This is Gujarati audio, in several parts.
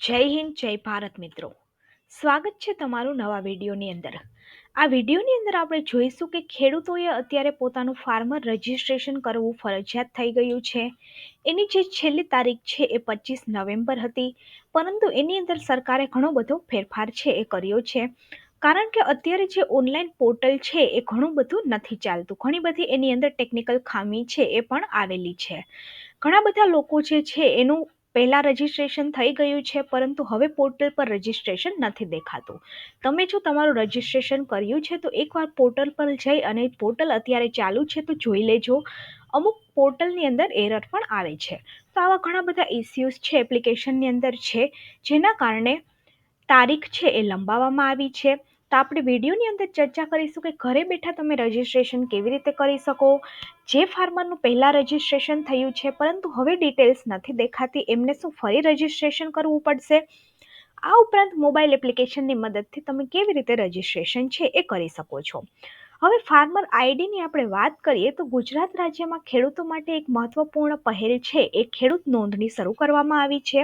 જય હિન્દ જય ભારત મિત્રો. સ્વાગત છે તમારું નવા વિડીયોની અંદર. આ વિડીયોની અંદર આપણે જોઈશું કે ખેડૂતોએ અત્યારે પોતાનું ફાર્મર રજિસ્ટ્રેશન કરવું ફરજિયાત થઈ ગયું છે. એની જે છેલ્લી તારીખ છે એ 25 નવેમ્બર હતી, પરંતુ એની અંદર સરકારે ઘણો બધો ફેરફાર છે એ કર્યો છે. કારણ કે અત્યારે જે ઓનલાઈન પોર્ટલ છે એ ઘણું બધું નથી ચાલતું, ઘણી બધી એની અંદર ટેકનિકલ ખામી છે એ પણ આવેલી છે. ઘણા બધા લોકો જે છે એનું પહેલાં રજિસ્ટ્રેશન થઈ ગયું છે, પરંતુ હવે પોર્ટલ પર રજિસ્ટ્રેશન નથી દેખાતું. તમે જો તમારું રજિસ્ટ્રેશન કર્યું છે તો એકવાર પોર્ટલ પર જઈ અને પોર્ટલ અત્યારે ચાલુ છે તો જોઈ લેજો. અમુક પોર્ટલની અંદર એરર પણ આવે છે. તો આવા ઘણા બધા ઇસ્યુઝ છે એપ્લિકેશનની અંદર છે, જેના કારણે તારીખ છે એ લંબાવવામાં આવી છે. તો આપણે વિડીયોની અંદર ચર્ચા કરીશું કે ઘરે બેઠા તમે રજિસ્ટ્રેશન કેવી રીતે કરી શકો. જે ફાર્મરનું પહેલાં રજિસ્ટ્રેશન થયું છે પરંતુ હવે ડિટેલ્સ નથી દેખાતી, એમને શું ફરી રજિસ્ટ્રેશન કરવું પડશે? આ ઉપરાંત મોબાઈલ એપ્લિકેશનની મદદથી તમે કેવી રીતે રજિસ્ટ્રેશન છે એ કરી શકો છો. હવે ફાર્મર આઈડીની આપણે વાત કરીએ તો ગુજરાત રાજ્યમાં ખેડૂતો માટે એક મહત્વપૂર્ણ પહેલ છે એ ખેડૂત નોંધણી શરૂ કરવામાં આવી છે.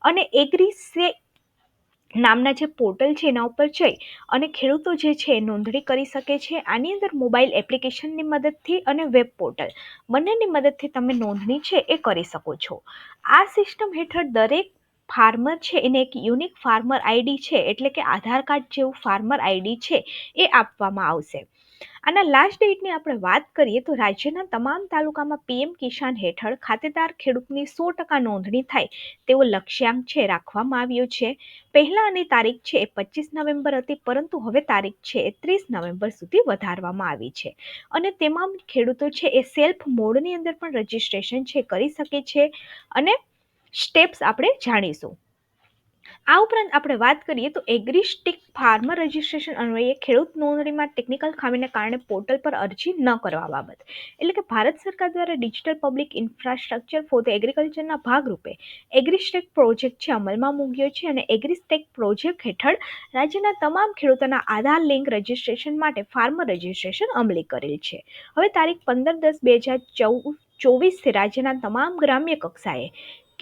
અને એગ્રી નામના જે પોર્ટલ છે એના ઉપર જઈ અને ખેડૂતો જે છે નોંધણી કરી શકે છે. આની અંદર મોબાઈલ એપ્લિકેશનની મદદથી અને વેબ પોર્ટલ બંનેની મદદથી તમે નોંધણી છે એ કરી શકો છો. આ સિસ્ટમ હેઠળ દરેક ફાર્મર છે એને એક યુનિક ફાર્મર આઈડી છે, એટલે કે આધાર કાર્ડ જેવું ફાર્મર આઈડી છે એ આપવામાં આવશે. આના લાસ્ટ ડેટની આપણે વાત કરીએ તો રાજ્યના તમામ તાલુકામાં પીએમ કિસાન હેઠળ ખાતેદાર ખેડૂતની 100% નોંધણી થાય તેવો લક્ષ્યાંક છે રાખવામાં આવ્યો છે. પહેલા આની તારીખ છે એ 25 નવેમ્બર હતી, પરંતુ હવે તારીખ છે એ 30 નવેમ્બર સુધી વધારવામાં આવી છે. અને તમામ ખેડૂતો છે એ સેલ્ફ મોડની અંદર પણ રજિસ્ટ્રેશન છે કરી શકે છે. અને સ્ટેપ્સ આપણે જાણીશું. આ ઉપરાંત આપણે વાત કરીએ તો એગ્રીસ્ટિક ફાર્મર રજિસ્ટ્રેશન અન્વયે ખેડૂત નોંધણીમાં ટેકનિકલ ખામીને કારણે પોર્ટલ પર અરજી ન કરવા બાબત, એટલે કે ભારત સરકાર દ્વારા digital public infrastructure for the એગ્રીકલ્ચરના ભાગરૂપે એગ્રીસ્ટેક પ્રોજેક્ટ છે અમલમાં મૂક્યો છે. અને એગ્રીસ્ટેક પ્રોજેક્ટ હેઠળ રાજ્યના તમામ ખેડૂતોના આધાર લિંક રજિસ્ટ્રેશન માટે ફાર્મર રજિસ્ટ્રેશન અમલી કરેલ છે. હવે તારીખ 15/10/2024 રાજ્યના તમામ ગ્રામ્ય કક્ષાએ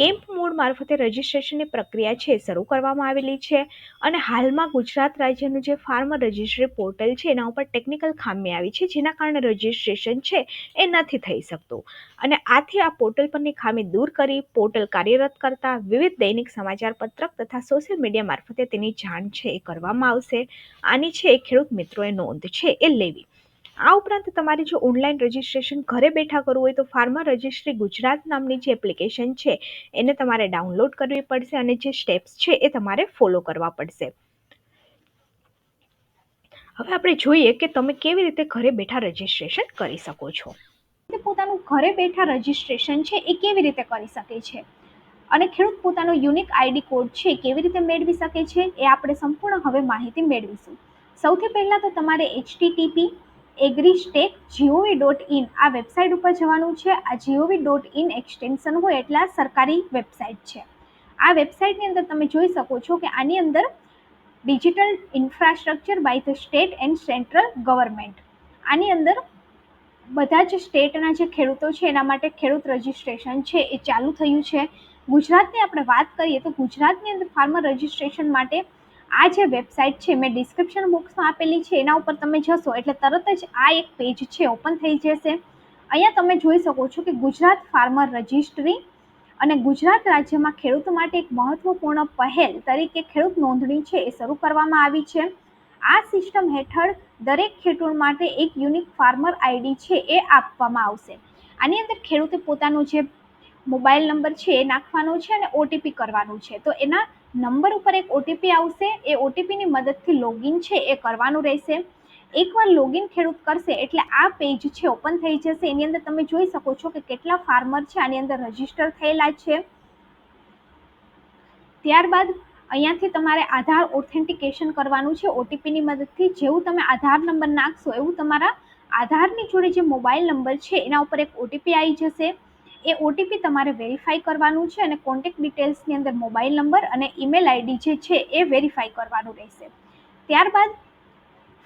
કેમ્પ મોડ મારફતે રજિસ્ટ્રેશનની પ્રક્રિયા છે શરૂ કરવામાં આવેલી છે. અને હાલમાં ગુજરાત રાજ્યનું જે ફાર્મર રજિસ્ટ્રી પોર્ટલ છે એના ઉપર ટેકનિકલ ખામી આવી છે, જેના કારણે રજિસ્ટ્રેશન છે એ નથી થઈ શકતું. અને આથી આ પોર્ટલ પરની ખામી દૂર કરી પોર્ટલ કાર્યરત કરતા વિવિધ દૈનિક સમાચાર પત્રક તથા સોશિયલ મીડિયા મારફતે તેની જાણ છે એ કરવામાં આવશે. આની છે એ ખેડૂત મિત્રોએ નોંધ છે એ લેવી. આ ઉપરાંત તમારે જો ઓનલાઈન રજિસ્ટ્રેશન ઘરે બેઠા કરવું હોય તો ફાર્મર રજિસ્ટ્રી ગુજરાત નામની જે એપ્લિકેશન છે એને તમારે ડાઉનલોડ કરવી પડશે અને જે સ્ટેપ્સ છે એ તમારે ફોલો કરવા પડશે. હવે આપણે જોઈએ કે તમે કેવી રીતે ઘરે બેઠા રજિસ્ટ્રેશન કરી શકો છો. પોતાનું ઘરે બેઠા રજિસ્ટ્રેશન છે એ કેવી રીતે કરી શકે છે અને ખેડૂત પોતાનો યુનિક આઈડી કોડ છે કેવી રીતે મેળવી શકે છે એ આપણે સંપૂર્ણ હવે માહિતી મેળવીશું. સૌથી પહેલા તો તમારે http://agristek.gov.in આ વેબસાઇટ ઉપર જવાનું છે. આ gov.in એક્સટેન્શન હોય એટલે આ સરકારી વેબસાઇટ છે. આ વેબસાઇટની અંદર તમે જોઈ શકો છો કે આની અંદર digital infrastructure by the state and central government, આની અંદર બધા જ સ્ટેટના જે ખેડૂતો છે એના માટે ખેડૂત રજિસ્ટ્રેશન છે એ ચાલુ થયું છે. ગુજરાતની આપણે વાત કરીએ તો ગુજરાતની અંદર ફાર્મર રજિસ્ટ્રેશન માટે આ જે વેબસાઇટ છે મેં ડિસ્ક્રિપ્શન બોક્સમાં આપેલી છે, એના ઉપર તમે જશો એટલે તરત જ આ એક પેજ છે ઓપન થઈ જશે. અહીંયા તમે જોઈ શકો છો કે ગુજરાત ફાર્મર રજિસ્ટ્રી અને ગુજરાત રાજ્યમાં ખેડૂતો માટે એક મહત્વપૂર્ણ પહેલ તરીકે ખેડૂત નોંધણી છે એ શરૂ કરવામાં આવી છે. આ સિસ્ટમ હેઠળ દરેક ખેડૂત માટે એક યુનિક ફાર્મર આઈડી છે એ આપવામાં આવશે. આની અંદર ખેડૂતે પોતાનો જે મોબાઈલ નંબર છે એ નાખવાનો છે અને ઓટીપી કરવાનું છે. તો એના નંબર ઉપર એક ઓટીપી આવશે, એ ઓટીપીની મદદથી લોગિન છે એ કરવાનું રહેશે. એકવાર લોગિન ખેડૂત કરશે એટલે આ પેજ છે ઓપન થઈ જશે. એની અંદર તમે જોઈ શકો છો કે કેટલા ફાર્મર છે આની અંદર રજીસ્ટર થયેલા છે. ત્યારબાદ અહીંયાથી તમારે આધાર ઓથેન્ટિકેશન કરવાનું છે ઓટીપીની મદદથી. જેવું તમે આધાર નંબર નાખશો એવું તમારા આધારની જોડે જે મોબાઈલ નંબર છે એના ઉપર એક ઓટીપી આવી જશે. એ ઓટીપી તમારે વેરીફાઈ કરવાનું છે અને કોન્ટેક્ટ ડિટેલ્સની અંદર મોબાઈલ નંબર અને ઈમેલ આઈડી જે છે એ વેરીફાઈ કરવાનું રહેશે. ત્યારબાદ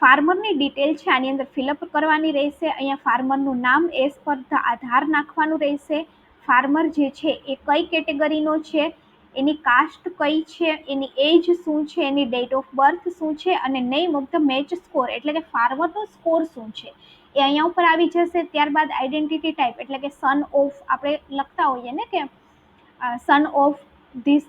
ફાર્મરની ડિટેલ છે આની અંદર ફિલઅપ કરવાની રહેશે. અહીંયા ફાર્મરનું નામ એઝ પર ધ આધાર નાખવાનું રહેશે. ફાર્મર જે છે એ કઈ કેટેગરીનો છે એની કાસ્ટ કઈ છે, એની એજ શું છે, એની ડેટ ઓફ બર્થ શું છે અને name of the match score એટલે કે ફાર્મરનો સ્કોર શું છે એ અહીંયા ઉપર આવી જશે. ત્યારબાદ આઈડેન્ટિટી ટાઈપ એટલે કે સન ઓફ આપણે લખતા હોઈએ ને કે સન ઓફ ધીસ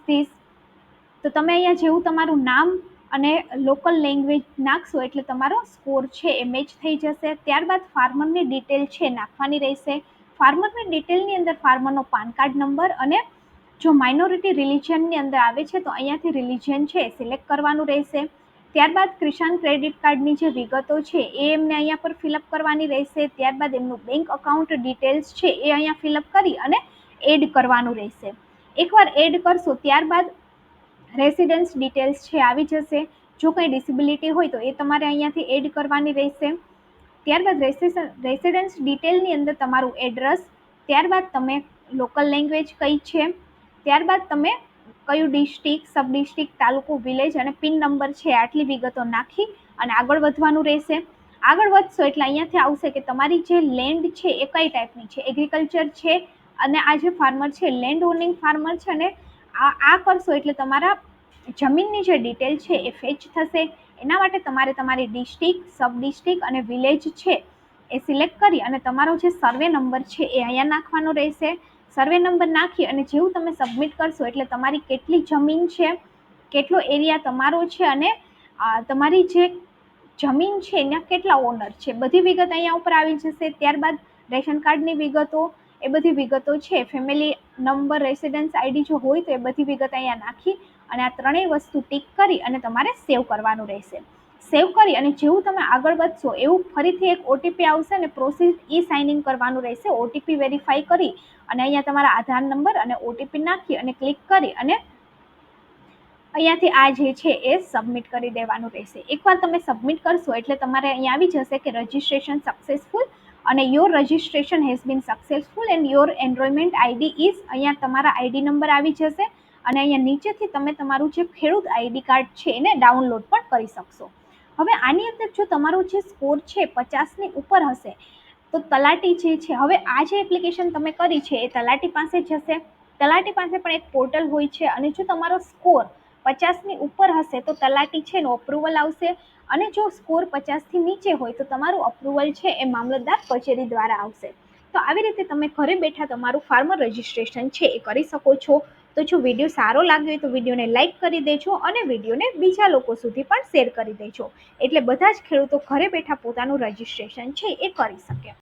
તો તમે અહીંયા જેવું તમારું નામ અને લોકલ લેંગ્વેજ નાખશો એટલે તમારો સ્કોર છે એ મેચ થઈ જશે. ત્યારબાદ ફાર્મરની ડિટેલ છે નાખવાની રહેશે. ફાર્મરની ડિટેલની અંદર ફાર્મરનો પાન કાર્ડ નંબર અને જો માઇનોરિટી રિલિજનની અંદર આવે છે તો અહીંયાથી રિલિજન છે સિલેક્ટ કરવાનું રહેશે. ત્યારબાદ કિસાન ક્રેડિટ કાર્ડની જે વિગતો છે એ એમને અહીંયા પર ફિલઅપ કરવાની રહેશે. ત્યારબાદ એમનું બેંક અકાઉન્ટ ડિટેલ્સ છે એ અહીંયા ફિલઅપ કરી અને એડ કરવાનું રહેશે. એકવાર એડ કરશો ત્યારબાદ રેસિડન્સ ડિટેલ્સ છે આવી જશે. જો કંઈ ડિસેબિલિટી હોય તો એ તમારે અહીંયાથી એડ કરવાની રહેશે. ત્યારબાદ રેસિડન્સ ડિટેલની અંદર તમારું એડ્રેસ, ત્યારબાદ તમે લોકલ લેંગ્વેજ કઈ છે, ત્યારબાદ તમે કયું ડિસ્ટ્રિક્ટ, સબ ડિસ્ટ્રિક્ટ, તાલુકો, વિલેજ અને પિન નંબર છે આટલી વિગતો નાખી અને આગળ વધવાનું રહેશે. આગળ વધશો એટલે અહીંયાથી આવશે કે તમારી જે લેન્ડ છે એ કઈ ટાઈપની છે, એગ્રીકલ્ચર છે અને આ જે ફાર્મર છે લેન્ડ ઓનિંગ ફાર્મર છે અને આ કરશો એટલે તમારા જમીનની જે ડિટેલ છે એ ફેચ થશે. એના માટે તમારે તમારી ડિસ્ટ્રિક્ટ, સબ ડિસ્ટ્રિક્ટ અને વિલેજ છે એ સિલેક્ટ કરી અને તમારો જે સર્વે નંબર છે એ અહીંયા નાખવાનો રહેશે. સર્વે નંબર નાખી અને જેવું તમે સબમિટ કરશો એટલે તમારી કેટલી જમીન છે, કેટલો એરિયા તમારો છે અને તમારી જે જમીન છે એના કેટલા ઓનર છે બધી વિગત અહીંયા ઉપર આવી જશે. ત્યારબાદ રેશન કાર્ડની વિગતો એ બધી વિગતો છે, ફેમિલી નંબર, રેસિડન્સ આઈડી જો હોય તો એ બધી વિગત અહીંયા નાખી અને આ ત્રણેય વસ્તુ ટીક કરી અને તમારે સેવ કરવાનું રહેશે. સેવ કરી અને જેવું તમે આગળ વધશો એવું ફરીથી એક ઓટીપી આવશે અને પ્રોસીડ ઈ સાઇનિંગ કરવાનું રહેશે. ઓટીપી વેરીફાઈ કરી અને અહીંયા તમારા આધાર નંબર અને ઓટીપી નાખી અને ક્લિક કરી અને અહીંયાથી આ જે છે એ સબમિટ કરી દેવાનું રહેશે. એકવાર તમે સબમિટ કરશો એટલે તમારે અહીંયા આવી જશે કે રજિસ્ટ્રેશન સક્સેસફુલ અને your registration has been successful and your enrolment ID is, અહીંયા તમારા આઈડી નંબર આવી જશે અને અહીંયા નીચેથી તમે તમારું જે ખેડૂત આઈડી કાર્ડ છે એને ડાઉનલોડ પણ કરી શકશો. હવે આની અંદર જો તમારો જે સ્કોર છે 50ની ઉપર હશે તો તલાટી જે છે, હવે આ જે એપ્લિકેશન તમે કરી છે એ તલાટી પાસે જશે. તલાટી પાસે પણ એક પોર્ટલ હોય છે અને જો તમારો સ્કોર 50ની ઉપર હશે તો તલાટી છે એનું અપ્રુવલ આવશે અને જો સ્કોર 50થી નીચે હોય તો તમારું અપ્રુવલ છે એ મામલતદાર કચેરી દ્વારા આવશે. તો આવી રીતે તમે ઘરે બેઠા તમારું ફાર્મર રજિસ્ટ્રેશન છે એ કરી શકો છો. તો જો વિડીયો સારો લાગ્યો હોય તો વિડીયોને લાઇક કરી દેજો અને વિડીયોને બીજા લોકો સુધી પણ શેર કરી દેજો એટલે બધા જ ખેડૂતો ઘરે બેઠા પોતાનું રજિસ્ટ્રેશન છે એ કરી શકે.